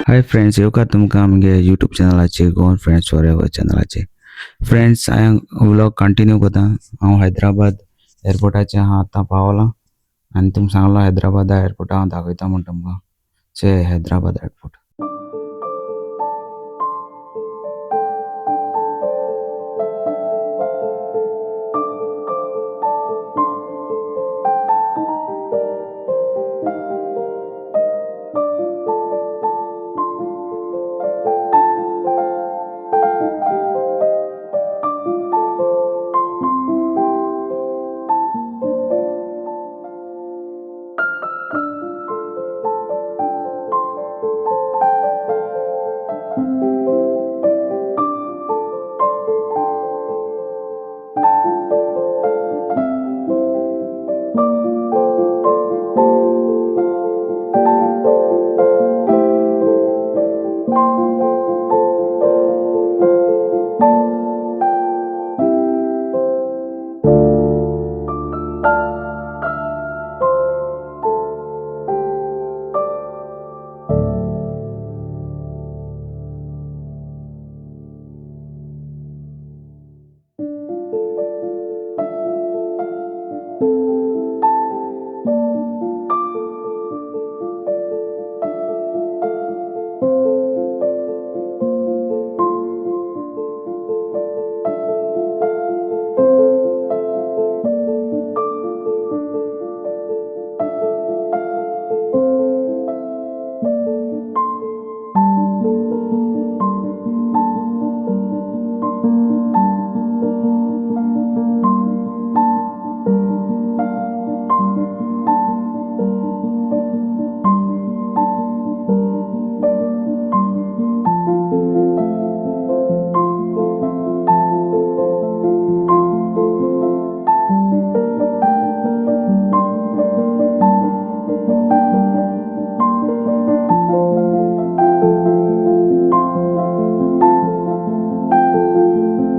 Hi friends, येवकार तुमकां आमगे यूट्यूब चॅनलाचेर गोवन फ्रेंड्स फॉर एवर चॅनलाचेर. फ्रेंड्स, हांवें व्लॉग कंटिन्यू करता. हांव हैदराबाद एअरपोर्टाचेर आहा आतां पावलां आनी तुमकां सांगलो हैदराबाद एअरपोर्ट हांव दाखयता म्हण तुमकां. हैदराबाद एअरपोर्ट.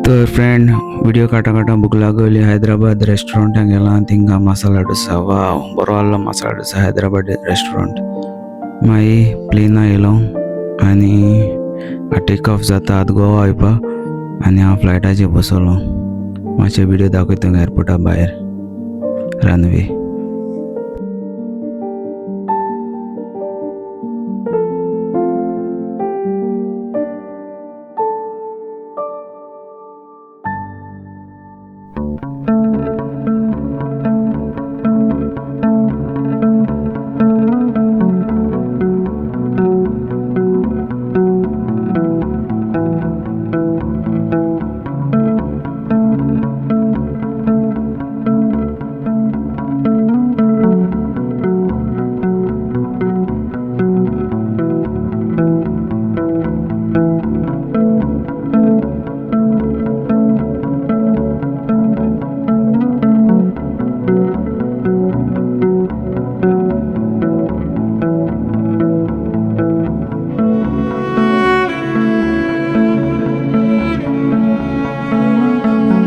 तर फ्रेंड, व्हिडिओ काटा काटा भूक लागली. हैदराबाद रेस्टॉरंटाक गेला. थिंगा मसाला डोसा, वाव बरो आहलो मसाला डोसा हैदराबाद रेस्टॉरंट. मागीर प्लेना येयलो आनी टेक ऑफ जाता आतां गोवा वयपाक आनी हांव फ्लायटाचेर बसलो. मातशे व्हिडिओ दाखयता एअरपोर्टा भायर रनवे.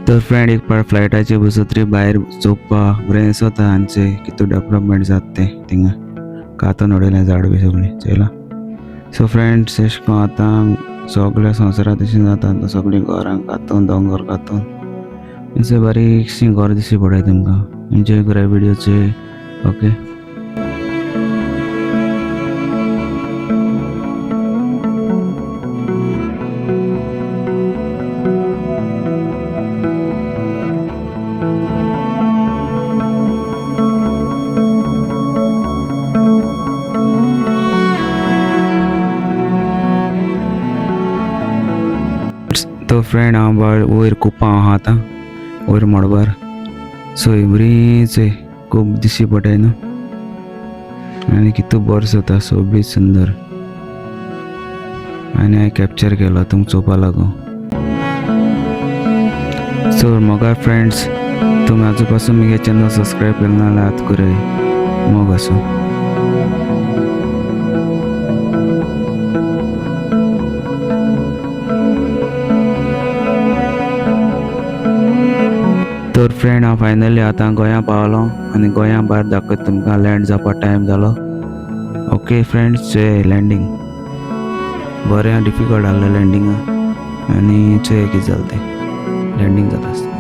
तर फ्रेंड, एक पार फ्लायटाचेर बसतरी भायर चोवपाक बरें दिसता हांचे कितू डेवलपमेंट जाता तें थिंगा कातून उडयलें झाड बी सगळीं चयला. सो फ्रेंड्स, एश कोन्न आतां सगळ्या संवसारांत तशें जाता. सगळीं घरां कातून दोंगर कातून अशें बारीकशीं घर दिश्टी पडटा तुमकां. एन्जॉय करा व्हिडिओचे. ओके. तो फ्रेंड, हांव वयर कुपां आहा आतां वयर मडबार. सो बरीच खूब दिश्टी पडटाय न्हू आनी कितू बरो जाता. सो बी सुंदर आनी हांवें कॅप्चर केलो तुमकां चोवपा लागून. सो मोगा फ्रेंड्स, तुमी आजू पासून म्हगे चॅनल सबस्क्रायब केलें नाल्यार आतां कराय मोग आसूं. तर फ्रेंड, हांव फायनली आतां गोंया पावलो आनी गोंया भायर दाखयता तुमकां. लँड जावपा टायम जालो. Okay friends, landing. बरें डिफिकल्ट आसलें लँडिंगा आनी चोय कितें जालें तें लँडींग जाता आसतना.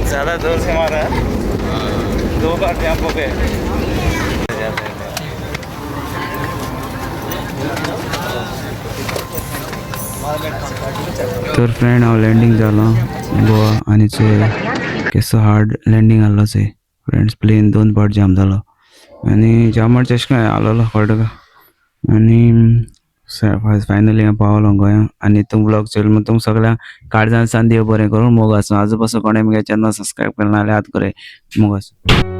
ज़्यादा जोर से मारा, 2 बार जंप हो गए. तर फ्रेंड हांव लँडींग जालो गोवा आनी चोय केसो हार्ड लँडींग आहलो चोय फ्रेंड्स. प्लेन 2 पावट जाम जालो आनी जाम चेश काय आलोलो कळटा का. आनी फायनली हांव पावलो गोंया. आनी तुम ब्लॉग चोयलो तुमकां सगळ्यांक काळजांतल्यान देव बरें करूं. मोग आसूं. आजू पासून कोणें म्हगे चॅनल सबस्क्रायब केलें ना जाल्यार आतां करे. मोग आसूं.